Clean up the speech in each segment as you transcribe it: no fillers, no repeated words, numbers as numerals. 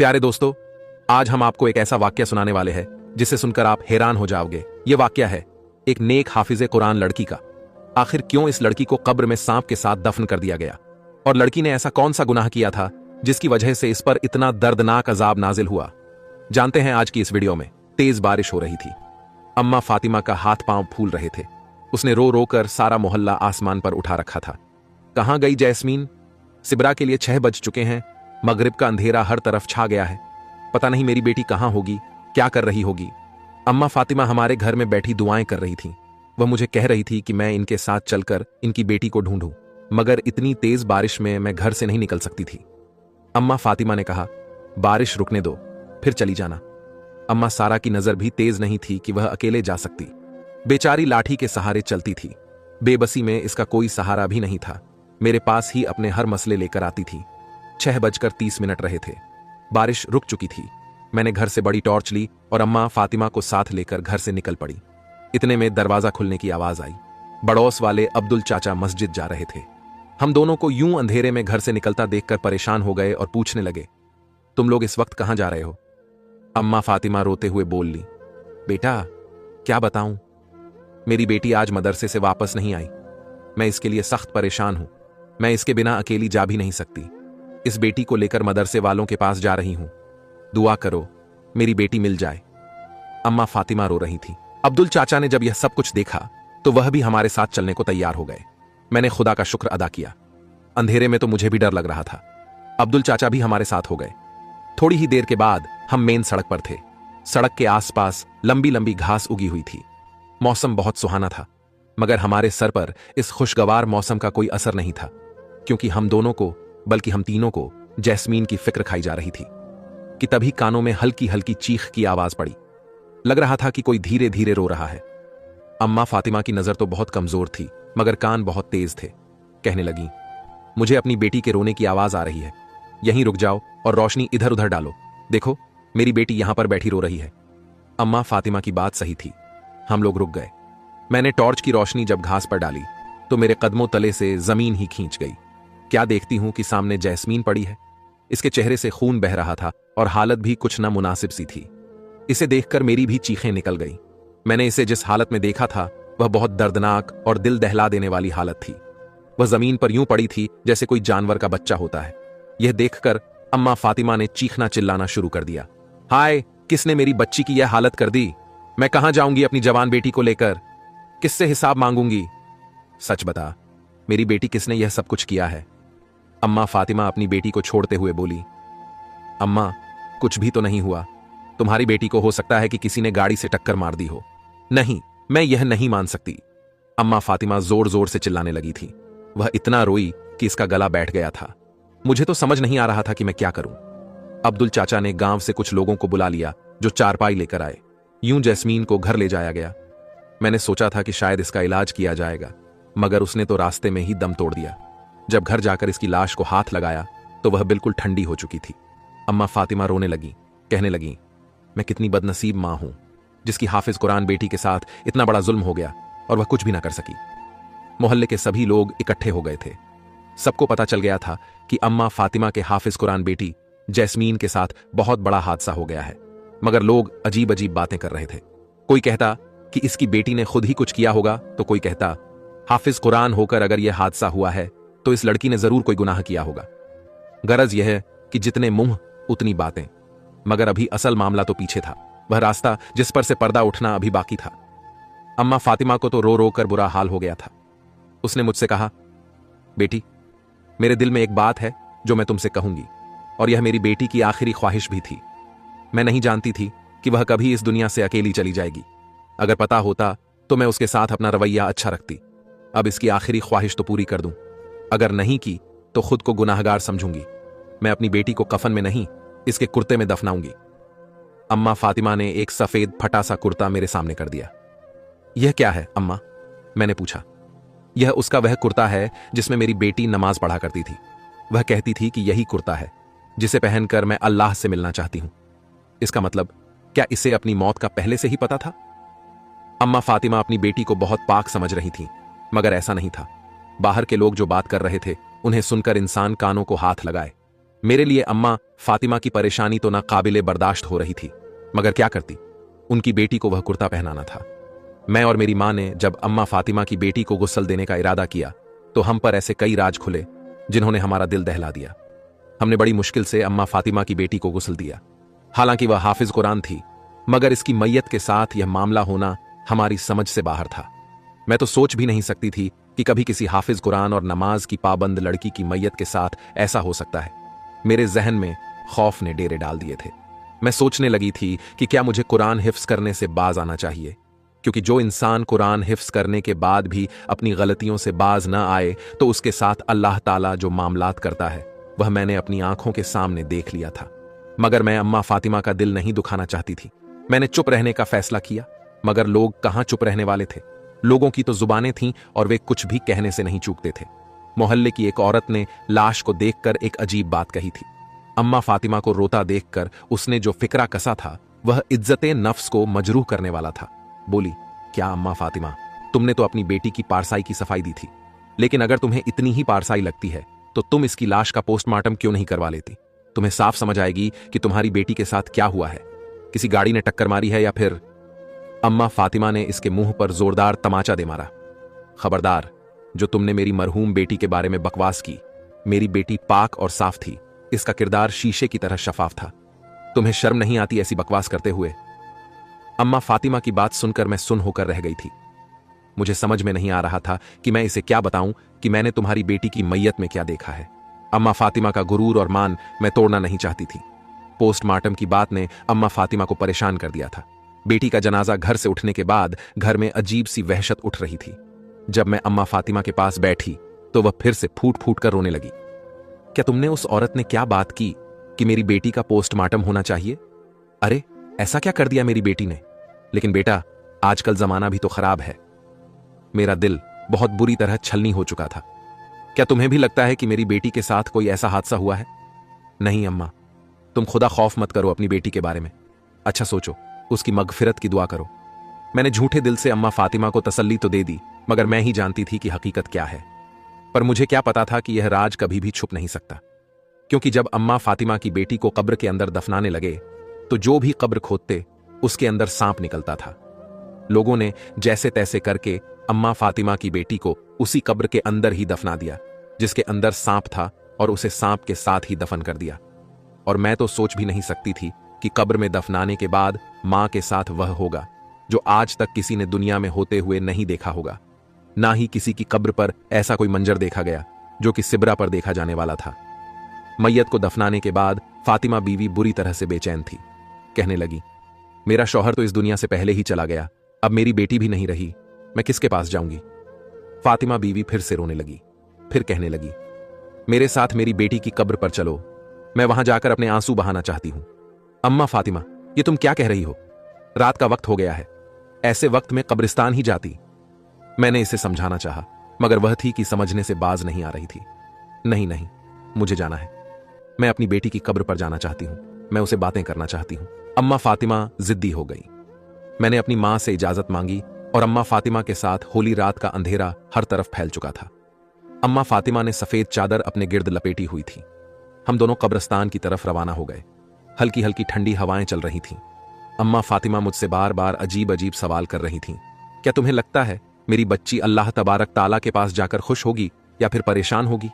प्यारे दोस्तों, आज हम आपको एक ऐसा वाक्य सुनाने वाले हैं जिसे सुनकर आप हैरान हो जाओगे। यह वाक्य है एक नेक हाफिज कुरान लड़की का। आखिर क्यों इस लड़की को कब्र में सांप के साथ दफन कर दिया गया, और लड़की ने ऐसा कौन सा गुनाह किया था जिसकी वजह से इस पर इतना दर्दनाक अजाब नाजिल हुआ? जानते हैं आज की इस वीडियो में। तेज बारिश हो रही थी। अम्मा फातिमा का हाथ पांव फूल रहे थे। उसने रो रो कर सारा मोहल्ला आसमान पर उठा रखा था। कहां गई जैस्मीन? सिबरा के लिए 6 बज चुके हैं। मगरिब का अंधेरा हर तरफ छा गया है। पता नहीं मेरी बेटी कहां होगी, क्या कर रही होगी। अम्मा फातिमा हमारे घर में बैठी दुआएं कर रही थी। वह मुझे कह रही थी कि मैं इनके साथ चलकर इनकी बेटी को ढूंढूं, मगर इतनी तेज बारिश में मैं घर से नहीं निकल सकती थी। अम्मा फातिमा ने कहा, बारिश रुकने दो, फिर चली जाना। अम्मा सारा की नजर भी तेज नहीं थी कि वह अकेले जा सकती। बेचारी लाठी के सहारे चलती थी। बेबसी में इसका कोई सहारा भी नहीं था। मेरे पास ही अपने हर मसले लेकर आती थी। 6:30 रहे थे। बारिश रुक चुकी थी। मैंने घर से बड़ी टॉर्च ली और अम्मा फातिमा को साथ लेकर घर से निकल पड़ी। इतने में दरवाजा खुलने की आवाज आई। बड़ौस वाले अब्दुल चाचा मस्जिद जा रहे थे। हम दोनों को यूं अंधेरे में घर से निकलता देखकर परेशान हो गए और पूछने लगे, तुम लोग इस वक्त कहां जा रहे हो? अम्मा फातिमा रोते हुए बोल ली, बेटा क्या बताऊं, मेरी बेटी आज मदरसे से वापस नहीं आई। मैं इसके लिए सख्त परेशान हूं। मैं इसके बिना अकेली जा भी नहीं सकती। इस बेटी को लेकर मदरसे वालों के पास जा रही हूं। दुआ करो मेरी बेटी मिल जाए। अम्मा फातिमा रो रही थी। अब्दुल चाचा ने जब यह सब कुछ देखा तो वह भी हमारे साथ चलने को तैयार हो गए। मैंने खुदा का शुक्र अदा किया। अंधेरे में तो मुझे भी डर लग रहा था। अब्दुल चाचा भी हमारे साथ हो गए। थोड़ी ही देर के बाद हम मेन सड़क पर थे। सड़क के आसपास लंबी लंबी घास उगी हुई थी। मौसम बहुत सुहाना था, मगर हमारे सर पर इस खुशगवार मौसम का कोई असर नहीं था, क्योंकि हम दोनों को, बल्कि हम तीनों को जैस्मीन की फिक्र खाई जा रही थी कि तभी कानों में हल्की हल्की चीख की आवाज पड़ी। लग रहा था कि कोई धीरे धीरे रो रहा है। अम्मा फातिमा की नजर तो बहुत कमजोर थी, मगर कान बहुत तेज थे। कहने लगी, मुझे अपनी बेटी के रोने की आवाज आ रही है। यहीं रुक जाओ और रोशनी इधर उधर डालो। देखो मेरी बेटी यहां पर बैठी रो रही है। अम्मा फातिमा की बात सही थी। हम लोग रुक गए। मैंने टॉर्च की रोशनी जब घास पर डाली तो मेरे कदमों तले से जमीन ही खींच गई। क्या देखती हूं कि सामने जैस्मीन पड़ी है। इसके चेहरे से खून बह रहा था और हालत भी कुछ ना मुनासिब सी थी। इसे देखकर मेरी भी चीखें निकल गई। मैंने इसे जिस हालत में देखा था वह बहुत दर्दनाक और दिल दहला देने वाली हालत थी। वह जमीन पर यूं पड़ी थी जैसे कोई जानवर का बच्चा होता है। यह देखकर अम्मा फातिमा ने चीखना चिल्लाना शुरू कर दिया, हाय, किसने मेरी बच्ची की यह हालत कर दी? मैं कहां जाऊंगी अपनी जवान बेटी को लेकर? किससे हिसाब मांगूंगी? सच बता, मेरी बेटी किसने यह सब कुछ किया है? अम्मा फातिमा अपनी बेटी को छोड़ते हुए बोली, अम्मा कुछ भी तो नहीं हुआ। तुम्हारी बेटी को हो सकता है कि किसी ने गाड़ी से टक्कर मार दी हो। नहीं, मैं यह नहीं मान सकती। अम्मा फातिमा जोर जोर से चिल्लाने लगी थी। वह इतना रोई कि इसका गला बैठ गया था। मुझे तो समझ नहीं आ रहा था कि मैं क्या करूं। अब्दुल चाचा ने गांव से कुछ लोगों को बुला लिया जो चारपाई लेकर आए। यूं जैस्मीन को घर ले जाया गया। मैंने सोचा था कि शायद इसका इलाज किया जाएगा, मगर उसने तो रास्ते में ही दम तोड़ दिया। जब घर जाकर इसकी लाश को हाथ लगाया तो वह बिल्कुल ठंडी हो चुकी थी। अम्मा फातिमा रोने लगी, कहने लगी, मैं कितनी बदनसीब मां हूं जिसकी हाफिज कुरान बेटी के साथ इतना बड़ा जुल्म हो गया और वह कुछ भी ना कर सकी। मोहल्ले के सभी लोग इकट्ठे हो गए थे। सबको पता चल गया था कि अम्मा फातिमा के हाफिज कुरान बेटी जैस्मीन के साथ बहुत बड़ा हादसा हो गया है, मगर लोग अजीब अजीब बातें कर रहे थे। कोई कहता कि इसकी बेटी ने खुद ही कुछ किया होगा, तो कोई कहता हाफिज कुरान होकर अगर यह हादसा हुआ है तो इस लड़की ने जरूर कोई गुनाह किया होगा। गरज यह है कि जितने मुंह उतनी बातें, मगर अभी असल मामला तो पीछे था। वह रास्ता जिस पर से पर्दा उठना अभी बाकी था। अम्मा फातिमा को तो रो रो कर बुरा हाल हो गया था। उसने मुझसे कहा, बेटी, मेरे दिल में एक बात है जो मैं तुमसे कहूंगी, और यह मेरी बेटी की आखिरी ख्वाहिश भी थी। मैं नहीं जानती थी कि वह कभी इस दुनिया से अकेली चली जाएगी। अगर पता होता तो मैं उसके साथ अपना रवैया अच्छा रखती। अब इसकी आखिरी ख्वाहिश तो पूरी कर दूं। अगर नहीं की तो खुद को गुनाहगार समझूंगी। मैं अपनी बेटी को कफन में नहीं, इसके कुर्ते में दफनाऊंगी। अम्मा फातिमा ने एक सफेद फटा सा कुर्ता मेरे सामने कर दिया। यह क्या है अम्मा? मैंने पूछा। यह उसका वह कुर्ता है जिसमें मेरी बेटी नमाज पढ़ा करती थी। वह कहती थी कि यही कुर्ता है जिसे पहनकर मैं अल्लाह से मिलना चाहती हूं। इसका मतलब क्या इसे अपनी मौत का पहले से ही पता था? अम्मा फातिमा अपनी बेटी को बहुत पाक समझ रही थी, मगर ऐसा नहीं था। बाहर के लोग जो बात कर रहे थे उन्हें सुनकर इंसान कानों को हाथ लगाए। मेरे लिए अम्मा फातिमा की परेशानी तो ना काबिले बर्दाश्त हो रही थी, मगर क्या करती, उनकी बेटी को वह कुर्ता पहनाना था। मैं और मेरी मां ने जब अम्मा फातिमा की बेटी को गुस्ल देने का इरादा किया तो हम पर ऐसे कई राज खुले जिन्होंने हमारा दिल दहला दिया। हमने बड़ी मुश्किल से अम्मा फातिमा की बेटी को गुस्ल दिया। हालांकि वह हाफिज कुरान थी, मगर इसकी मैयत के साथ यह मामला होना हमारी समझ से बाहर था। मैं तो सोच भी नहीं सकती थी कि कभी किसी हाफिज कुरान और नमाज की पाबंद लड़की की मैयत के साथ ऐसा हो सकता है। मेरे जहन में खौफ ने डेरे डाल दिए थे। मैं सोचने लगी थी कि क्या मुझे कुरान हिफ्स करने से बाज आना चाहिए, क्योंकि जो इंसान कुरान हिफ्स करने के बाद भी अपनी गलतियों से बाज न आए तो उसके साथ अल्लाह ताला जो मामलात करता है वह मैंने अपनी आंखों के सामने देख लिया था। मगर मैं अम्मा फातिमा का दिल नहीं दुखाना चाहती थी। मैंने चुप रहने का फैसला किया, मगर लोग कहां चुप रहने वाले थे। लोगों की तो जुबानें थीं और वे कुछ भी कहने से नहीं चूकते थे। मोहल्ले की एक औरत ने लाश को देखकर एक अजीब बात कही थी। अम्मा फातिमा को रोता देखकर उसने जो फिक्रा कसा था वह इज्जते नफ्स को मजरूह करने वाला था। बोली, क्या अम्मा फातिमा, तुमने तो अपनी बेटी की पारसाई की सफाई दी थी, लेकिन अगर तुम्हें इतनी ही पारसाई लगती है तो तुम इसकी लाश का पोस्टमार्टम क्यों नहीं करवा लेती? तुम्हें साफ समझ आएगी कि तुम्हारी बेटी के साथ क्या हुआ है। किसी गाड़ी ने टक्कर मारी है या फिर। अम्मा फातिमा ने इसके मुंह पर जोरदार तमाचा दे मारा। खबरदार, जो तुमने मेरी मरहूम बेटी के बारे में बकवास की। मेरी बेटी पाक और साफ थी, इसका किरदार शीशे की तरह शफाफ था। तुम्हें शर्म नहीं आती ऐसी बकवास करते हुए? अम्मा फातिमा की बात सुनकर मैं सुन होकर रह गई थी। मुझे समझ में नहीं आ रहा था कि मैं इसे क्या बताऊं कि मैंने तुम्हारी बेटी की मैयत में क्या देखा है। अम्मा फातिमा का गुरूर और मान मैं तोड़ना नहीं चाहती थी। पोस्टमार्टम की बात ने अम्मा फातिमा को परेशान कर दिया था। बेटी का जनाजा घर से उठने के बाद घर में अजीब सी वहशत उठ रही थी। जब मैं अम्मा फातिमा के पास बैठी तो वह फिर से फूट फूट कर रोने लगी। क्या तुमने उस औरत ने क्या बात की कि मेरी बेटी का पोस्टमार्टम होना चाहिए? अरे, ऐसा क्या कर दिया मेरी बेटी ने? लेकिन बेटा, आजकल जमाना भी तो खराब है। मेरा दिल बहुत बुरी तरह छलनी हो चुका था। क्या तुम्हें भी लगता है कि मेरी बेटी के साथ कोई ऐसा हादसा हुआ है? नहीं अम्मा, तुम खुदा खौफ मत करो अपनी बेटी के बारे में। अच्छा सोचो, उसकी मगफिरत की दुआ करो। मैंने झूठे दिल से अम्मा फातिमा को तसल्ली तो दे दी, मगर मैं ही जानती थी कि हकीकत क्या है। पर मुझे क्या पता था कि यह राज कभी भी छुप नहीं सकता, क्योंकि जब अम्मा फातिमा की बेटी को कब्र के अंदर दफनाने लगे तो जो भी कब्र खोदते उसके अंदर सांप निकलता था। लोगों ने जैसे तैसे करके अम्मा फातिमा की बेटी को उसी कब्र के अंदर ही दफना दिया जिसके अंदर सांप था, और उसे सांप के साथ ही दफन कर दिया। और मैं तो सोच भी नहीं सकती थी कि कब्र में दफनाने के बाद मां के साथ वह होगा जो आज तक किसी ने दुनिया में होते हुए नहीं देखा होगा। ना ही किसी की कब्र पर ऐसा कोई मंजर देखा गया जो कि सिबरा पर देखा जाने वाला था। मैयत को दफनाने के बाद फातिमा बीवी बुरी तरह से बेचैन थी। कहने लगी, मेरा शौहर तो इस दुनिया से पहले ही चला गया, अब मेरी बेटी भी नहीं रही, मैं किसके पास जाऊंगी? फातिमा बीवी फिर से रोने लगी। फिर कहने लगी, मेरे साथ मेरी बेटी की कब्र पर चलो, मैं वहां जाकर अपने आंसू बहाना चाहती हूं। अम्मा फातिमा, ये तुम क्या कह रही हो? रात का वक्त हो गया है, ऐसे वक्त में कब्रिस्तान ही जाती। मैंने इसे समझाना चाहा, मगर वह थी कि समझने से बाज नहीं आ रही थी। नहीं नहीं, मुझे जाना है, मैं अपनी बेटी की कब्र पर जाना चाहती हूं, मैं उसे बातें करना चाहती हूं। अम्मा फातिमा जिद्दी हो गई। मैंने अपनी मां से इजाजत मांगी और अम्मा फातिमा के साथ होली रात का अंधेरा हर तरफ फैल चुका था। अम्मा फातिमा ने सफेद चादर अपने गिर्द लपेटी हुई थी। हम दोनों कब्रिस्तान की तरफ रवाना हो गए। हल्की हल्की ठंडी हवाएं चल रही थीं। अम्मा फातिमा मुझसे बार बार अजीब अजीब सवाल कर रही थीं। क्या तुम्हें लगता है मेरी बच्ची अल्लाह तबारक ताला के पास जाकर खुश होगी या फिर परेशान होगी?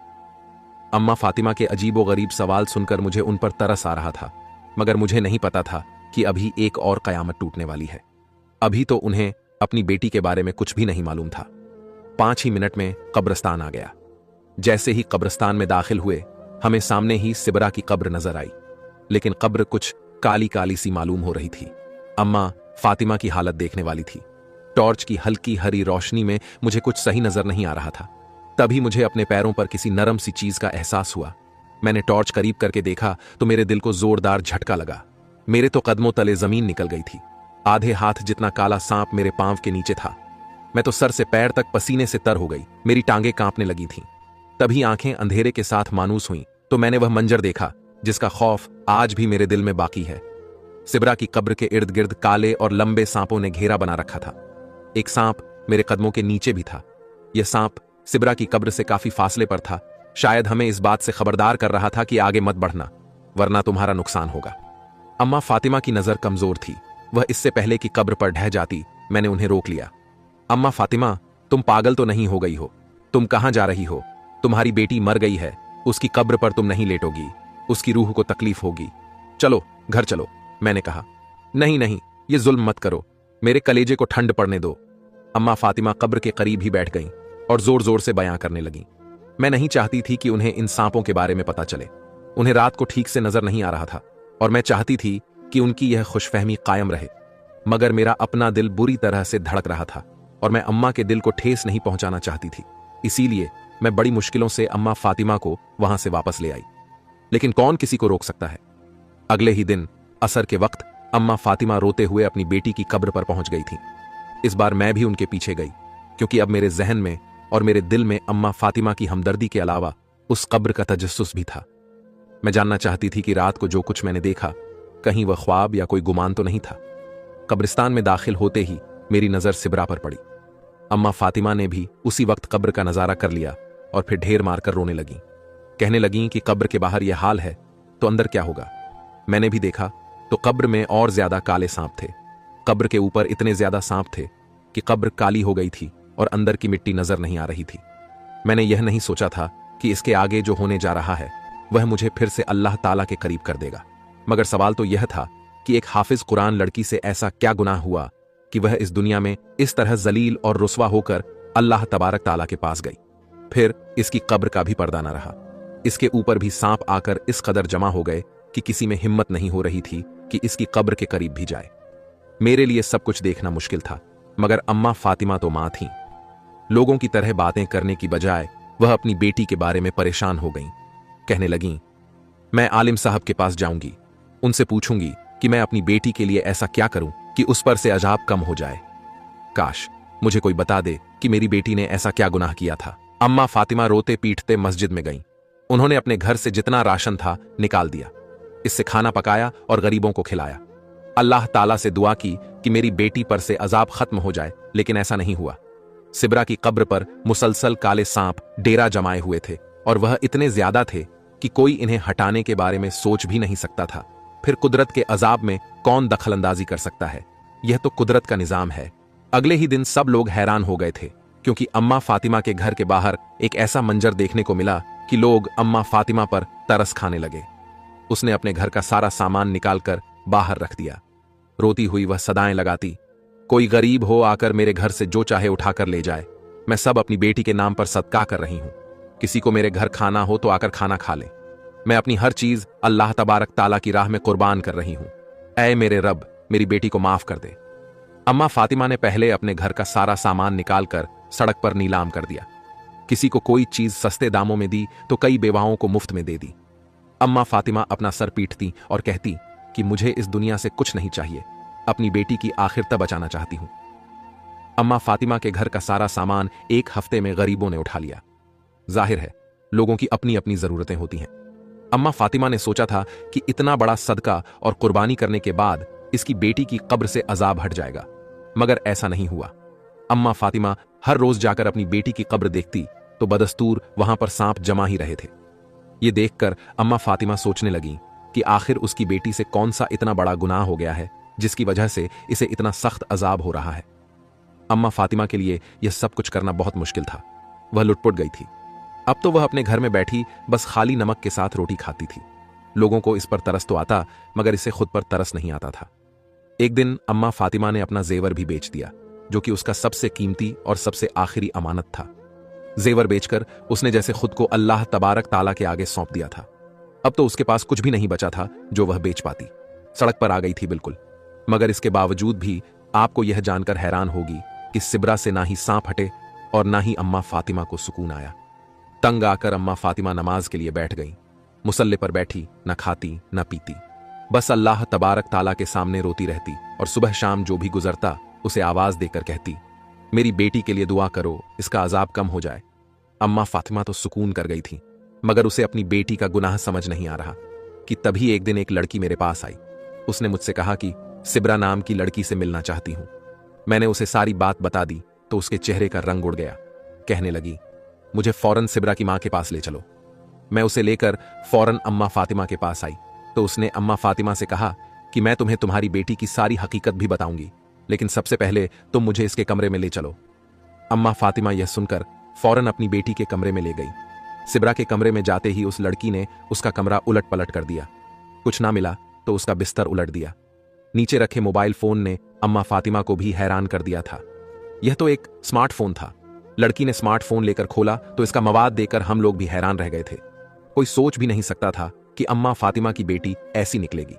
अम्मा फातिमा के अजीब व गरीब सवाल सुनकर मुझे उन पर तरस आ रहा था, मगर मुझे नहीं पता था कि अभी एक और कयामत टूटने वाली है। अभी तो उन्हें अपनी बेटी के बारे में कुछ भी नहीं मालूम था। 5 ही मिनट में कब्रिस्तान आ गया। जैसे ही कब्रिस्तान में दाखिल हुए, हमें सामने ही सिबरा की कब्र नजर आई, लेकिन कब्र कुछ काली काली सी मालूम हो रही थी। अम्मा फातिमा की हालत देखने वाली थी। टॉर्च की हल्की हरी रोशनी में मुझे कुछ सही नजर नहीं आ रहा था। तभी मुझे अपने पैरों पर किसी नरम सी चीज का एहसास हुआ। मैंने टॉर्च करीब करके देखा तो मेरे दिल को जोरदार झटका लगा। मेरे तो कदमों तले जमीन निकल गई थी। आधे हाथ जितना काला सांप मेरे पांव के नीचे था। मैं तो सर से पैर तक पसीने से तर हो गई। मेरी टांगें कांपने लगी थीं। तभी आंखें अंधेरे के साथ मानूस हुईं तो मैंने वह मंजर देखा जिसका खौफ आज भी मेरे दिल में बाकी है। सिबरा की कब्र के इर्द गिर्द काले और लंबे सांपों ने घेरा बना रखा था। एक सांप मेरे कदमों के नीचे भी था। यह सांप सिबरा की कब्र से काफी फासले पर था, शायद हमें इस बात से खबरदार कर रहा था कि आगे मत बढ़ना, वरना तुम्हारा नुकसान होगा। अम्मा फातिमा की नजर कमजोर थी। वह इससे पहले कि कब्र पर ढह जाती, मैंने उन्हें रोक लिया। अम्मा फातिमा, तुम पागल तो नहीं हो गई हो? तुम कहां जा रही हो? तुम्हारी बेटी मर गई है, उसकी कब्र पर तुम नहीं लेटोगी, उसकी रूह को तकलीफ होगी। चलो घर चलो, मैंने कहा। नहीं नहीं, ये जुल्म मत करो, मेरे कलेजे को ठंड पड़ने दो। अम्मा फातिमा कब्र के करीब ही बैठ गईं और जोर जोर से बयां करने लगीं। मैं नहीं चाहती थी कि उन्हें इन सांपों के बारे में पता चले। उन्हें रात को ठीक से नजर नहीं आ रहा था और मैं चाहती थी कि उनकी यह खुशफहमी कायम रहे, मगर मेरा अपना दिल बुरी तरह से धड़क रहा था और मैं अम्मा के दिल को ठेस नहीं पहुंचाना चाहती थी। इसीलिए मैं बड़ी मुश्किलों से अम्मा फातिमा को वहां से वापस ले आई। लेकिन कौन किसी को रोक सकता है। अगले ही दिन असर के वक्त अम्मा फातिमा रोते हुए अपनी बेटी की कब्र पर पहुंच गई थी। इस बार मैं भी उनके पीछे गई, क्योंकि अब मेरे जहन में और मेरे दिल में अम्मा फातिमा की हमदर्दी के अलावा उस कब्र का तजस्सुस भी था। मैं जानना चाहती थी कि रात को जो कुछ मैंने देखा, कहीं वह ख्वाब या कोई गुमान तो नहीं था। कब्रिस्तान में दाखिल होते ही मेरी नजर सिबरा पर पड़ी। अम्मा फातिमा ने भी उसी वक्त कब्र का नजारा कर लिया और फिर ढेर मारकर रोने लगीं। कहने लगीं कि कब्र के बाहर यह हाल है तो अंदर क्या होगा। मैंने भी देखा तो कब्र में और ज्यादा काले सांप थे। कब्र के ऊपर इतने ज्यादा सांप थे कि कब्र काली हो गई थी और अंदर की मिट्टी नजर नहीं आ रही थी। मैंने यह नहीं सोचा था कि इसके आगे जो होने जा रहा है वह मुझे फिर से अल्लाह ताला के करीब कर देगा। मगर सवाल तो यह था कि एक हाफिज कुरान लड़की से ऐसा क्या गुनाह हुआ कि वह इस दुनिया में इस तरह जलील और रुस्वा होकर अल्लाह तबारक ताला के पास गई। फिर इसकी कब्र का भी पर्दा न रहा। इसके ऊपर भी सांप आकर इस कदर जमा हो गए कि किसी में हिम्मत नहीं हो रही थी कि इसकी कब्र के करीब भी जाए। मेरे लिए सब कुछ देखना मुश्किल था, मगर अम्मा फातिमा तो मां थीं। लोगों की तरह बातें करने की बजाय वह अपनी बेटी के बारे में परेशान हो गईं। कहने लगीं, मैं आलिम साहब के पास जाऊंगी, उनसे पूछूंगी कि मैं अपनी बेटी के लिए ऐसा क्या करूं कि उस पर से अजाब कम हो जाए। काश मुझे कोई बता दे कि मेरी बेटी ने ऐसा क्या गुनाह किया था। अम्मा फातिमा रोते पीटते मस्जिद में गईं। उन्होंने अपने घर से जितना राशन था निकाल दिया, इससे खाना पकाया और गरीबों को खिलाया। अल्लाह ताला से दुआ की कि मेरी बेटी पर से अजाब खत्म हो जाए, लेकिन ऐसा नहीं हुआ। सिबरा की कब्र पर मुसलसल काले सांप डेरा जमाए हुए थे और वह इतने ज्यादा थे कि कोई इन्हें हटाने के बारे में सोच भी नहीं सकता था। फिर कुदरत के अजाब में कौन दखलंदाजी कर सकता है। यह तो कुदरत का निजाम है। अगले ही दिन सब लोग हैरान हो गए थे, क्योंकि अम्मा फातिमा के घर के बाहर एक ऐसा मंजर देखने को मिला कि लोग अम्मा फातिमा पर तरस खाने लगे। उसने अपने घर का सारा सामान निकालकर बाहर रख दिया। रोती हुई वह सदाएं लगाती, कोई गरीब हो आकर मेरे घर से जो चाहे उठाकर ले जाए, मैं सब अपनी बेटी के नाम पर सदका कर रही हूं। किसी को मेरे घर खाना हो तो आकर खाना खा ले। मैं अपनी हर चीज अल्लाह तबारक ताला की राह में कुर्बान कर रही हूं। ऐ मेरे रब, मेरी बेटी को माफ कर दे। अम्मा फातिमा ने पहले अपने घर का सारा सामान निकालकर सड़क पर नीलाम कर दिया। किसी को कोई चीज सस्ते दामों में दी तो कई बेवाओं को मुफ्त में दे दी। अम्मा फातिमा अपना सर पीटती और कहती कि मुझे इस दुनिया से कुछ नहीं चाहिए, अपनी बेटी की आखिर तक बचाना चाहती हूं। अम्मा फातिमा के घर का सारा सामान एक हफ्ते में गरीबों ने उठा लिया। जाहिर है लोगों की अपनी अपनी जरूरतें होती हैं। अम्मा फातिमा ने सोचा था कि इतना बड़ा सदका और कुर्बानी करने के बाद इसकी बेटी की कब्र से अजाब हट जाएगा, मगर ऐसा नहीं हुआ। अम्मा फातिमा हर रोज जाकर अपनी बेटी की कब्र देखती तो बदस्तूर वहां पर सांप जमा ही रहे थे। ये देखकर अम्मा फातिमा सोचने लगी कि आखिर उसकी बेटी से कौन सा इतना बड़ा गुनाह हो गया है जिसकी वजह से इसे इतना सख्त अजाब हो रहा है। अम्मा फातिमा के लिए यह सब कुछ करना बहुत मुश्किल था। वह लुटपुट गई थी। अब तो वह अपने घर में बैठी बस खाली नमक के साथ रोटी खाती थी। लोगों को इस पर तरस तो आता, मगर इसे खुद पर तरस नहीं आता था। एक दिन अम्मा फातिमा ने अपना जेवर भी बेच दिया, जो कि उसका सबसे कीमती और सबसे आखिरी अमानत था। जेवर बेचकर उसने जैसे खुद को अल्लाह तबारक ताला के आगे सौंप दिया था। अब तो उसके पास कुछ भी नहीं बचा था जो वह बेच पाती। सड़क पर आ गई थी बिल्कुल। मगर इसके बावजूद भी आपको यह जानकर हैरान होगी कि सिबरा से ना ही सांप हटे और ना ही अम्मा फातिमा को सुकून आया। तंग आकर अम्मा फातिमा नमाज के लिए बैठ गई। मुसल्ले पर बैठी, न खाती न पीती, बस अल्लाह तबारक ताला के सामने रोती रहती और सुबह शाम जो भी गुजरता उसे आवाज देकर कहती, मेरी बेटी के लिए दुआ करो, इसका अजाब कम हो जाए। अम्मा फातिमा तो सुकून कर गई थी, मगर उसे अपनी बेटी का गुनाह समझ नहीं आ रहा कि तभी एक दिन एक लड़की मेरे पास आई। उसने मुझसे कहा कि सिबरा नाम की लड़की से मिलना चाहती हूं। मैंने उसे सारी बात बता दी तो उसके चेहरे का रंग उड़ गया। कहने लगी, मुझे फौरन सिबरा की मां के पास ले चलो। मैं उसे लेकर फौरन अम्मा फातिमा के पास आई तो उसने अम्मा फातिमा से कहा कि मैं तुम्हें तुम्हारी बेटी की सारी हकीकत भी बताऊंगी, लेकिन सबसे पहले तुम मुझे इसके कमरे में ले चलो। अम्मा फातिमा यह सुनकर फौरन अपनी बेटी के कमरे में ले गई। सिब्रा के कमरे में जाते ही उस लड़की ने उसका कमरा उलट पलट कर दिया। कुछ ना मिला तो उसका बिस्तर उलट दिया। नीचे रखे मोबाइल फोन ने अम्मा फातिमा को भी हैरान कर दिया था। यह तो एक स्मार्टफोन था। लड़की ने स्मार्टफोन लेकर खोला तो इसका मवाद देखकर हम लोग भी हैरान रह गए थे। कोई सोच भी नहीं सकता था कि अम्मा फातिमा की बेटी ऐसी निकलेगी।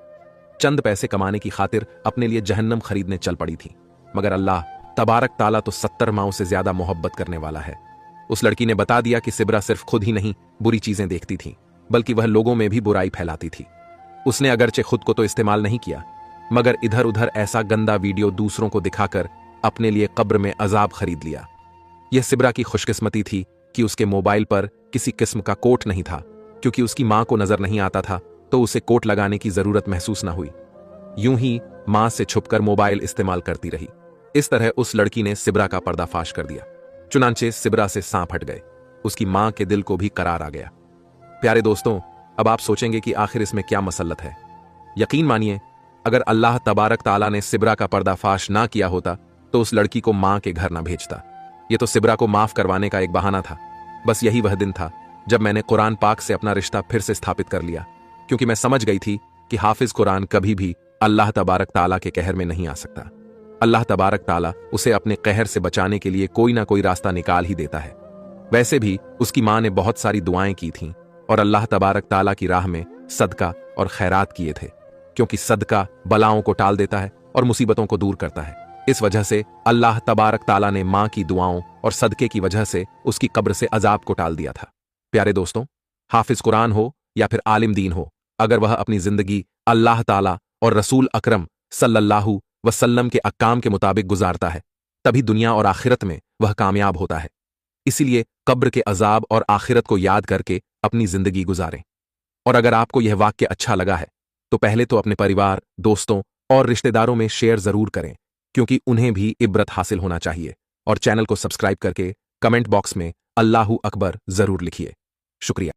चंद पैसे कमाने की खातिर अपने लिए जहन्नम खरीदने चल पड़ी थी। मगर अल्लाह तबारक ताला तो 70 माओं से ज्यादा मोहब्बत करने वाला है। उस लड़की ने बता दिया कि सिब्रा सिर्फ खुद ही नहीं बुरी चीजें देखती थी, बल्कि वह लोगों में भी बुराई फैलाती थी। उसने अगरचे खुद को तो इस्तेमाल नहीं किया, मगर इधर उधर ऐसा गंदा वीडियो दूसरों को दिखाकर अपने लिए कब्र में अजाब खरीद लिया। यह सिब्रा की खुशकिस्मती थी कि उसके मोबाइल पर किसी किस्म का कोट नहीं था, क्योंकि उसकी मां को नजर नहीं आता था तो उसे कोट लगाने की जरूरत महसूस न हुई। यूं ही मां से छुपकर मोबाइल इस्तेमाल करती रही। इस तरह उस लड़की ने सिब्रा का पर्दाफाश कर दिया। चुनांचे सिब्रा से सांप हट गए। उसकी मां के दिल को भी करार आ गया। प्यारे दोस्तों, अब आप सोचेंगे कि आखिर इसमें क्या मसलत है। यकीन मानिए, अगर अल्लाह तबारक ताला ने सिब्रा का पर्दाफाश ना किया होता तो उस लड़की को मां के घर ना भेजता। यह तो सिब्रा को माफ करवाने का एक बहाना था। बस यही वह दिन था जब मैंने कुरान पाक से अपना रिश्ता फिर से स्थापित कर लिया, क्योंकि मैं समझ गई थी कि हाफिज कुरान कभी भी अल्लाह तबारक ताला के कहर में नहीं आ सकता। अल्लाह तबारक ताला उसे अपने कहर से बचाने के लिए कोई ना कोई रास्ता निकाल ही देता है। वैसे भी उसकी मां ने बहुत सारी दुआएं की थीं और अल्लाह तबारक ताला की राह में सदका और खैरात किए थे, क्योंकि सदका बलाओं को टाल देता है और मुसीबतों को दूर करता है। इस वजह से अल्लाह तबारक ताला ने मां की दुआओं और सदके की वजह से उसकी कब्र से अजाब को टाल दिया था। प्यारे दोस्तों, हाफिज कुरान हो या फिर आलिम दीन हो, अगर वह अपनी जिंदगी अल्लाह ताला और रसूल अकरम सल्लल्लाहु वसल्लम के अहकाम के मुताबिक गुजारता है, तभी दुनिया और आखिरत में वह कामयाब होता है। इसीलिए कब्र के अजाब और आखिरत को याद करके अपनी जिंदगी गुजारें। और अगर आपको यह वाक्य अच्छा लगा है तो पहले तो अपने परिवार, दोस्तों और रिश्तेदारों में शेयर जरूर करें, क्योंकि उन्हें भी इब्रत हासिल होना चाहिए। और चैनल को सब्सक्राइब करके कमेंट बॉक्स में अल्लाहू अकबर जरूर लिखिए। शुक्रिया।